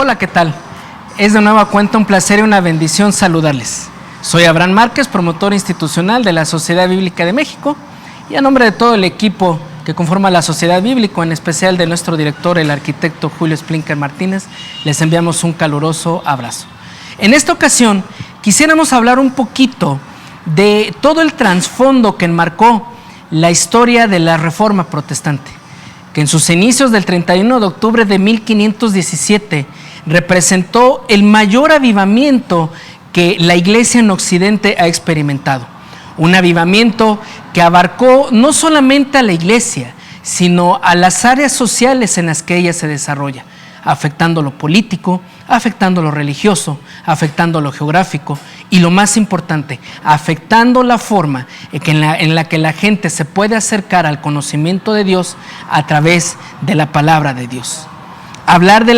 Hola, ¿qué tal? Es de nueva cuenta un placer y una bendición saludarles. Soy Abraham Márquez, promotor institucional de la Sociedad Bíblica de México, y a nombre de todo el equipo que conforma la Sociedad Bíblica, en especial de nuestro director, el arquitecto Julio Splinker Martínez, les enviamos un caluroso abrazo. En esta ocasión quisiéramos hablar un poquito de todo el trasfondo que enmarcó la historia de la Reforma Protestante, que en sus inicios del 31 de octubre de 1517 representó el mayor avivamiento que la Iglesia en Occidente ha experimentado. Un avivamiento que abarcó no solamente a la Iglesia, sino a las áreas sociales en las que ella se desarrolla, afectando lo político, afectando lo religioso, afectando lo geográfico y, lo más importante, afectando la forma en la que la gente se puede acercar al conocimiento de Dios a través de la palabra de Dios. Hablar de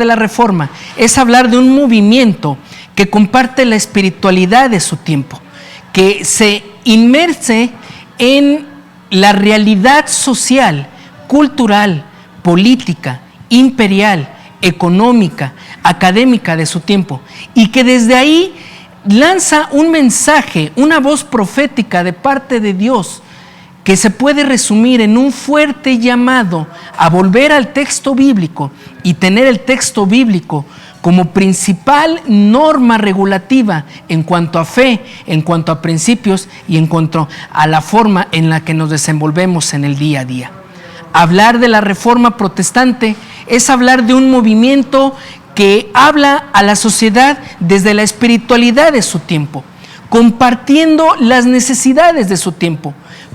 la Reforma es hablar de un movimiento que comparte la espiritualidad de su tiempo, que se inmerse en la realidad social, cultural, política, imperial, económica, académica de su tiempo, y que desde ahí lanza un mensaje, una voz profética de parte de Dios, que se puede resumir en un fuerte llamado a volver al texto bíblico y tener el texto bíblico como principal norma regulativa en cuanto a fe, en cuanto a principios y en cuanto a la forma en la que nos desenvolvemos en el día a día. Hablar de la Reforma Protestante es hablar de un movimiento que habla a la sociedad desde la espiritualidad de su tiempo, compartiendo las necesidades de su tiempo,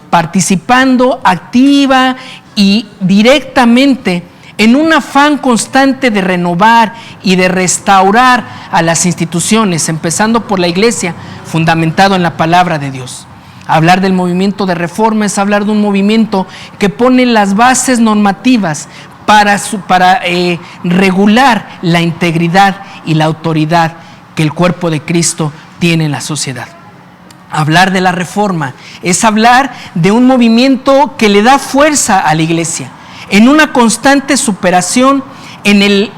participando activa y directamente en un afán constante de renovar y de restaurar a las instituciones, empezando por la Iglesia, fundamentado en la palabra de Dios. Hablar del movimiento de reforma es hablar de un movimiento que pone las bases normativas para regular la integridad y la autoridad que el cuerpo de Cristo tiene en la sociedad. Hablar de la Reforma es hablar de un movimiento que le da fuerza a la Iglesia, en una constante superación en el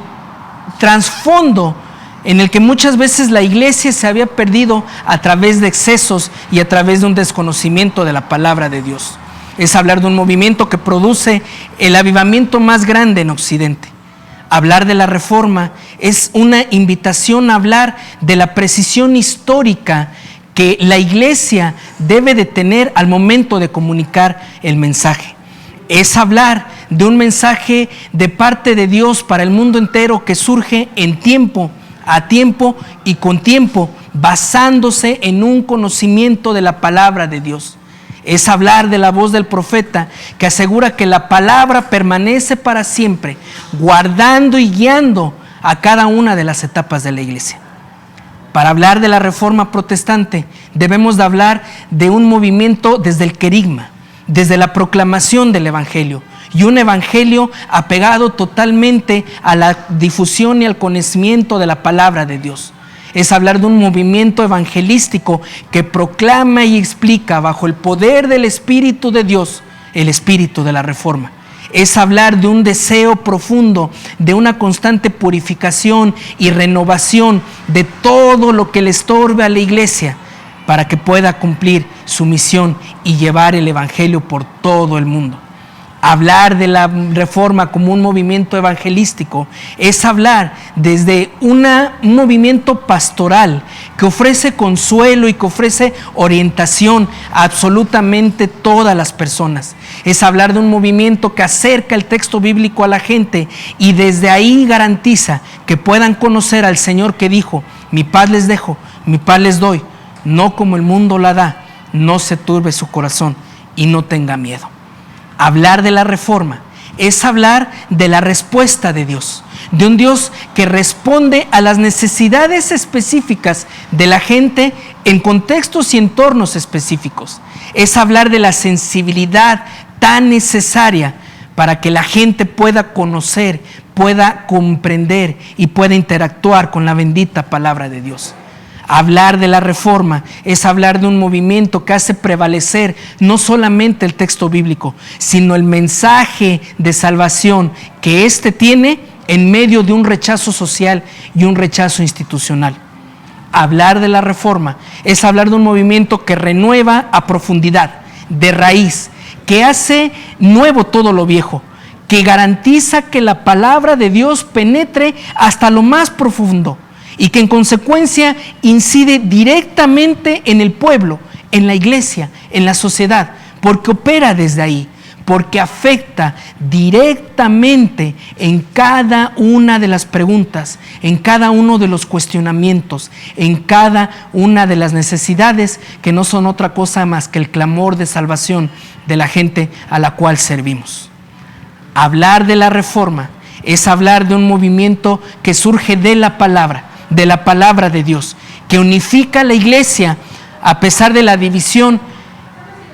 trasfondo en el que muchas veces la Iglesia se había perdido a través de excesos y a través de un desconocimiento de la palabra de Dios. Es hablar de un movimiento que produce el avivamiento más grande en Occidente. Hablar de la Reforma es una invitación a hablar de la precisión histórica que la Iglesia debe de tener al momento de comunicar el mensaje. Es hablar de un mensaje de parte de Dios para el mundo entero que surge en tiempo, a tiempo y con tiempo, basándose en un conocimiento de la palabra de Dios. Es hablar de la voz del profeta que asegura que la palabra permanece para siempre, guardando y guiando a cada una de las etapas de la Iglesia. Para hablar de la Reforma Protestante debemos de hablar de un movimiento desde el querigma, desde la proclamación del Evangelio, y un Evangelio apegado totalmente a la difusión y al conocimiento de la palabra de Dios. Es hablar de un movimiento evangelístico que proclama y explica bajo el poder del Espíritu de Dios, el espíritu de la Reforma. Es hablar de un deseo profundo, de una constante purificación y renovación de todo lo que le estorbe a la Iglesia para que pueda cumplir su misión y llevar el Evangelio por todo el mundo. Hablar de la Reforma como un movimiento evangelístico es hablar desde un movimiento pastoral que ofrece consuelo y que ofrece orientación a absolutamente todas las personas. Es hablar de un movimiento que acerca el texto bíblico a la gente y desde ahí garantiza que puedan conocer al Señor que dijo: mi paz les dejo, mi paz les doy, no como el mundo la da, no se turbe su corazón y no tenga miedo. Hablar de la Reforma es hablar de la respuesta de Dios, de un Dios que responde a las necesidades específicas de la gente en contextos y entornos específicos. Es hablar de la sensibilidad tan necesaria para que la gente pueda conocer, pueda comprender y pueda interactuar con la bendita palabra de Dios. Hablar de la Reforma es hablar de un movimiento que hace prevalecer no solamente el texto bíblico, sino el mensaje de salvación que éste tiene en medio de un rechazo social y un rechazo institucional. Hablar de la Reforma es hablar de un movimiento que renueva a profundidad, de raíz, que hace nuevo todo lo viejo, que garantiza que la palabra de Dios penetre hasta lo más profundo y que en consecuencia incide directamente en el pueblo, en la iglesia, en la sociedad, porque opera desde ahí, porque afecta directamente en cada una de las preguntas, en cada uno de los cuestionamientos, en cada una de las necesidades que no son otra cosa más que el clamor de salvación de la gente a la cual servimos. Hablar de la Reforma es hablar de un movimiento que surge de la palabra de Dios, que unifica a la iglesia a pesar de la división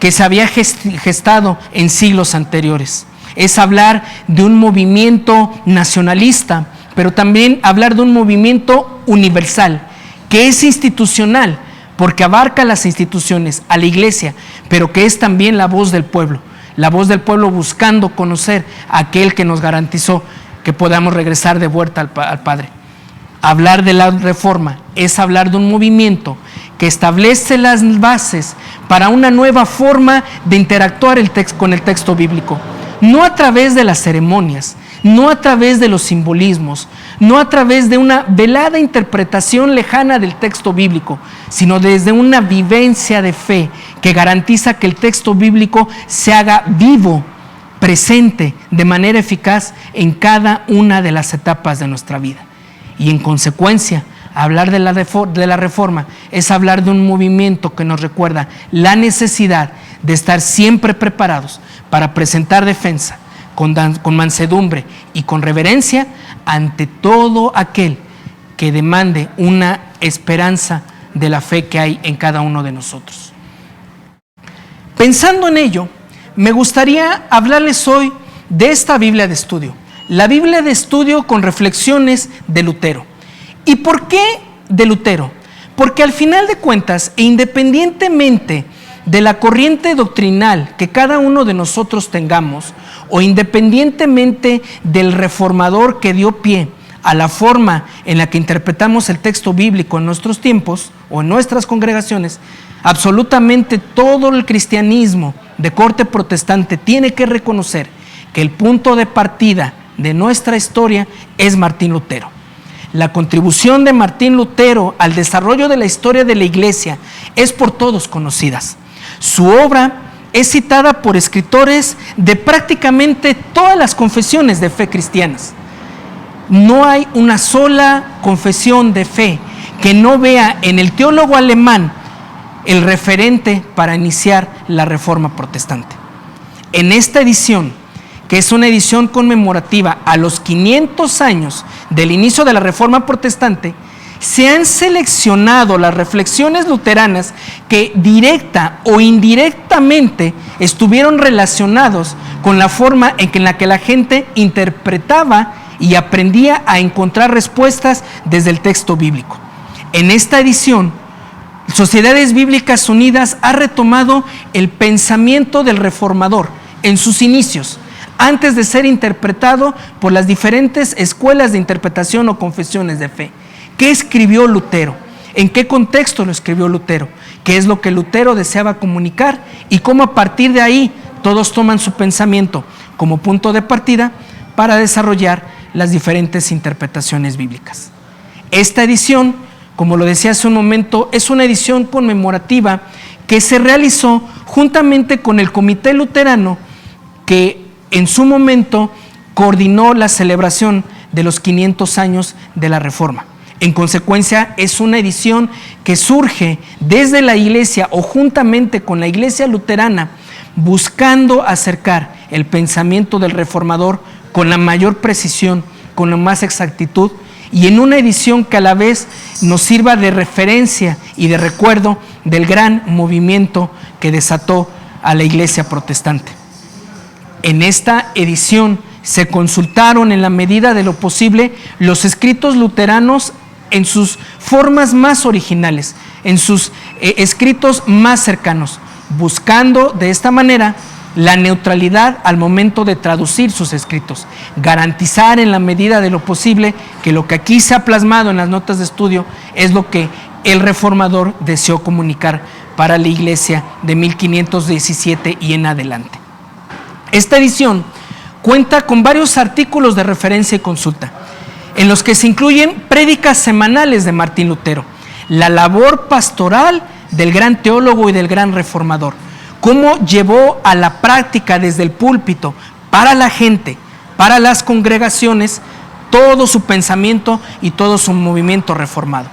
que se había gestado en siglos anteriores. Es hablar de un movimiento nacionalista, pero también hablar de un movimiento universal, que es institucional, porque abarca las instituciones, a la iglesia, pero que es también la voz del pueblo buscando conocer a aquel que nos garantizó que podamos regresar de vuelta al Padre. Hablar de la Reforma es hablar de un movimiento que establece las bases para una nueva forma de interactuar con el texto bíblico, no a través de las ceremonias, no a través de los simbolismos, no a través de una velada interpretación lejana del texto bíblico, sino desde una vivencia de fe que garantiza que el texto bíblico se haga vivo, presente, de manera eficaz en cada una de las etapas de nuestra vida. Y en consecuencia, hablar de la Reforma es hablar de un movimiento que nos recuerda la necesidad de estar siempre preparados para presentar defensa con mansedumbre y con reverencia ante todo aquel que demande una esperanza de la fe que hay en cada uno de nosotros. Pensando en ello, me gustaría hablarles hoy de esta Biblia de estudio, la Biblia de estudio con reflexiones de Lutero. ¿Y por qué de Lutero? Porque al final de cuentas, e independientemente de la corriente doctrinal que cada uno de nosotros tengamos, o independientemente del reformador que dio pie a la forma en la que interpretamos el texto bíblico en nuestros tiempos o en nuestras congregaciones, absolutamente todo el cristianismo de corte protestante tiene que reconocer que el punto de partida de nuestra historia es Martín Lutero. La contribución de Martín Lutero al desarrollo de la historia de la iglesia es por todos conocidas. Su obra es citada por escritores de prácticamente todas las confesiones de fe cristianas. No hay una sola confesión de fe que no vea en el teólogo alemán el referente para iniciar la Reforma protestante. En esta edición, que es una edición conmemorativa a los 500 años del inicio de la Reforma protestante, se han seleccionado las reflexiones luteranas que directa o indirectamente estuvieron relacionados con la forma en la que la gente interpretaba y aprendía a encontrar respuestas desde el texto bíblico. En esta edición, Sociedades Bíblicas Unidas ha retomado el pensamiento del reformador en sus inicios, antes de ser interpretado por las diferentes escuelas de interpretación o confesiones de fe. ¿Qué escribió Lutero? ¿En qué contexto lo escribió Lutero? ¿Qué es lo que Lutero deseaba comunicar? Y cómo a partir de ahí todos toman su pensamiento como punto de partida para desarrollar las diferentes interpretaciones bíblicas. Esta edición, como lo decía hace un momento, es una edición conmemorativa que se realizó juntamente con el Comité Luterano que en su momento coordinó la celebración de los 500 años de la Reforma. En consecuencia, es una edición que surge desde la iglesia o juntamente con la iglesia luterana, buscando acercar el pensamiento del reformador con la mayor precisión, con la más exactitud, y en una edición que a la vez nos sirva de referencia y de recuerdo del gran movimiento que desató a la iglesia protestante. En esta edición se consultaron en la medida de lo posible los escritos luteranos en sus formas más originales, en sus escritos más cercanos, buscando de esta manera la neutralidad al momento de traducir sus escritos, garantizar en la medida de lo posible que lo que aquí se ha plasmado en las notas de estudio es lo que el reformador deseó comunicar para la iglesia de 1517 y en adelante. Esta edición cuenta con varios artículos de referencia y consulta, en los que se incluyen prédicas semanales de Martín Lutero, la labor pastoral del gran teólogo y del gran reformador, cómo llevó a la práctica desde el púlpito para la gente, para las congregaciones, todo su pensamiento y todo su movimiento reformado.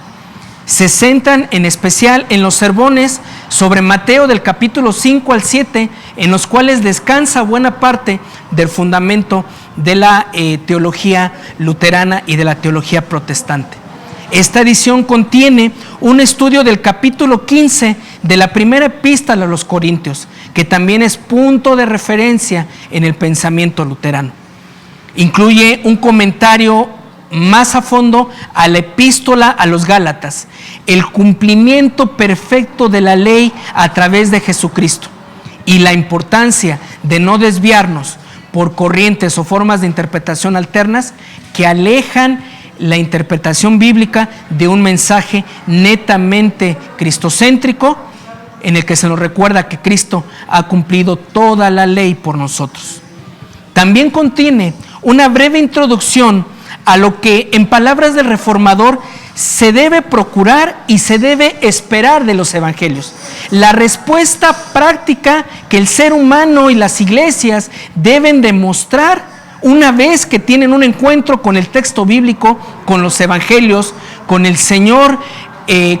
Se centran en especial en los sermones sobre Mateo del capítulo 5 al 7, en los cuales descansa buena parte del fundamento de la teología luterana y de la teología protestante. Esta edición contiene un estudio del capítulo 15 de la primera epístola a los Corintios, que también es punto de referencia en el pensamiento luterano. Incluye un comentario más a fondo a la epístola a los Gálatas, el cumplimiento perfecto de la ley a través de Jesucristo y la importancia de no desviarnos por corrientes o formas de interpretación alternas que alejan la interpretación bíblica de un mensaje netamente cristocéntrico, en el que se nos recuerda que Cristo ha cumplido toda la ley por nosotros. También contiene una breve introducción a lo que, en palabras del reformador, se debe procurar y se debe esperar de los evangelios. La respuesta práctica que el ser humano y las iglesias deben demostrar una vez que tienen un encuentro con el texto bíblico, con los evangelios, con el Señor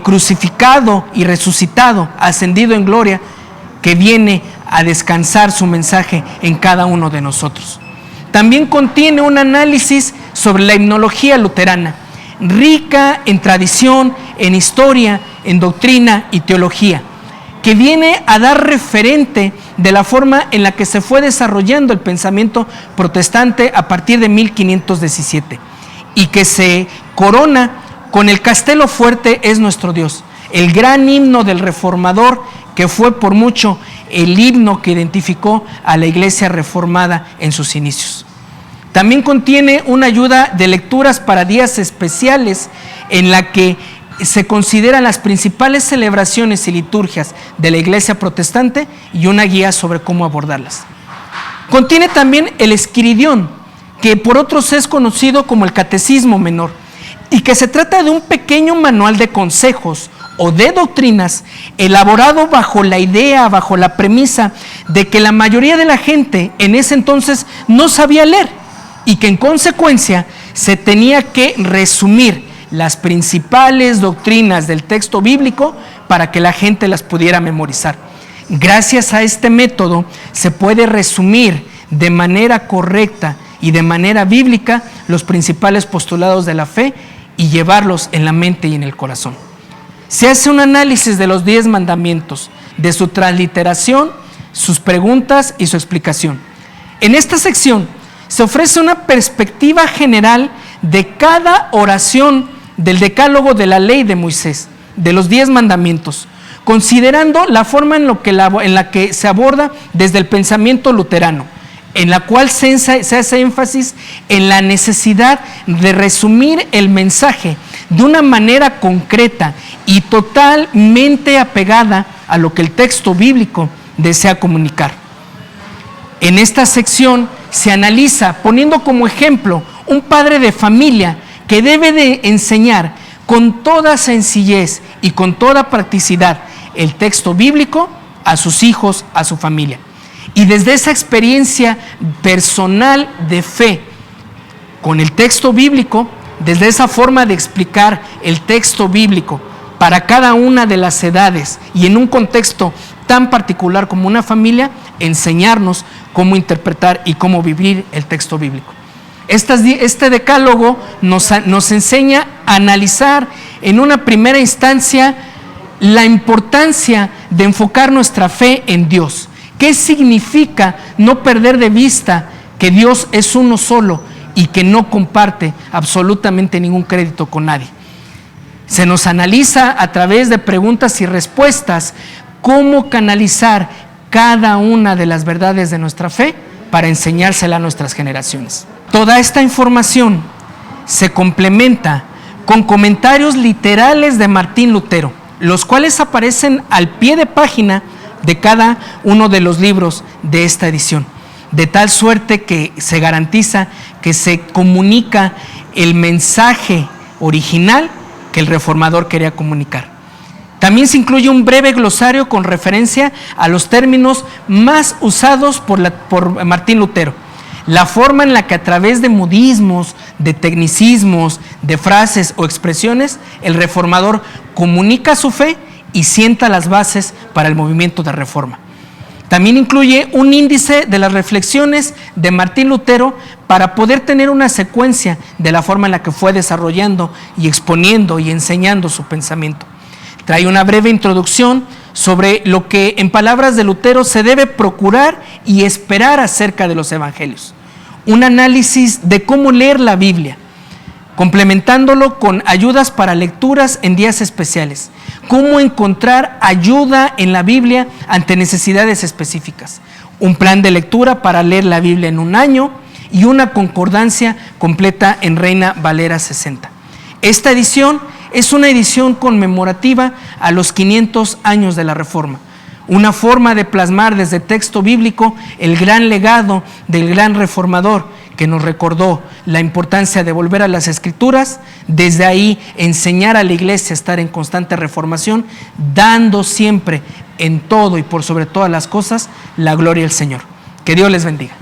crucificado y resucitado, ascendido en gloria, que viene a descansar su mensaje en cada uno de nosotros. También contiene un análisis sobre la himnología luterana, rica en tradición, en historia, en doctrina y teología, que viene a dar referente de la forma en la que se fue desarrollando el pensamiento protestante a partir de 1517, y que se corona con el Castelo Fuerte es nuestro Dios, el gran himno del reformador, que fue por mucho el himno que identificó a la iglesia reformada en sus inicios. También contiene una ayuda de lecturas para días especiales en la que se consideran las principales celebraciones y liturgias de la iglesia protestante y una guía sobre cómo abordarlas. Contiene también el Esquiridión, que por otros es conocido como el Catecismo Menor, y que se trata de un pequeño manual de consejos o de doctrinas elaborado bajo la idea, bajo la premisa de que la mayoría de la gente en ese entonces no sabía leer y que en consecuencia se tenía que resumir las principales doctrinas del texto bíblico para que la gente las pudiera memorizar. Gracias a este método se puede resumir de manera correcta y de manera bíblica los principales postulados de la fe y llevarlos en la mente y en el corazón. Se hace un análisis de los 10 mandamientos, de su transliteración, sus preguntas y su explicación. En esta sección se ofrece una perspectiva general de cada oración del decálogo de la ley de Moisés, de los 10 mandamientos, considerando la forma en la que se aborda desde el pensamiento luterano, en la cual se hace énfasis en la necesidad de resumir el mensaje de una manera concreta y totalmente apegada a lo que el texto bíblico desea comunicar. En esta sección se analiza, poniendo como ejemplo un padre de familia que debe de enseñar con toda sencillez y con toda practicidad el texto bíblico a sus hijos, a su familia. Y desde esa experiencia personal de fe con el texto bíblico, desde esa forma de explicar el texto bíblico para cada una de las edades y en un contexto tan particular como una familia, enseñarnos cómo interpretar y cómo vivir el texto bíblico. Este decálogo nos enseña a analizar en una primera instancia la importancia de enfocar nuestra fe en Dios. ¿Qué significa no perder de vista que Dios es uno solo y que no comparte absolutamente ningún crédito con nadie? Se nos analiza a través de preguntas y respuestas cómo canalizar cada una de las verdades de nuestra fe para enseñársela a nuestras generaciones. Toda esta información se complementa con comentarios literales de Martín Lutero, los cuales aparecen al pie de página de cada uno de los libros de esta edición, de tal suerte que se garantiza que se comunica el mensaje original que el reformador quería comunicar. También se incluye un breve glosario con referencia a los términos más usados por Martín Lutero, la forma en la que a través de modismos, de tecnicismos, de frases o expresiones, el reformador comunica su fe y sienta las bases para el movimiento de reforma. También incluye un índice de las reflexiones de Martín Lutero para poder tener una secuencia de la forma en la que fue desarrollando y exponiendo y enseñando su pensamiento. Trae una breve introducción sobre lo que, en palabras de Lutero, se debe procurar y esperar acerca de los evangelios. Un análisis de cómo leer la Biblia, complementándolo con ayudas para lecturas en días especiales. Cómo encontrar ayuda en la Biblia ante necesidades específicas. Un plan de lectura para leer la Biblia en un año y una concordancia completa en Reina Valera 60. Esta edición es una edición conmemorativa a los 500 años de la Reforma. Una forma de plasmar desde texto bíblico el gran legado del gran reformador que nos recordó la importancia de volver a las Escrituras, desde ahí enseñar a la iglesia a estar en constante reformación, dando siempre en todo y por sobre todas las cosas la gloria al Señor. Que Dios les bendiga.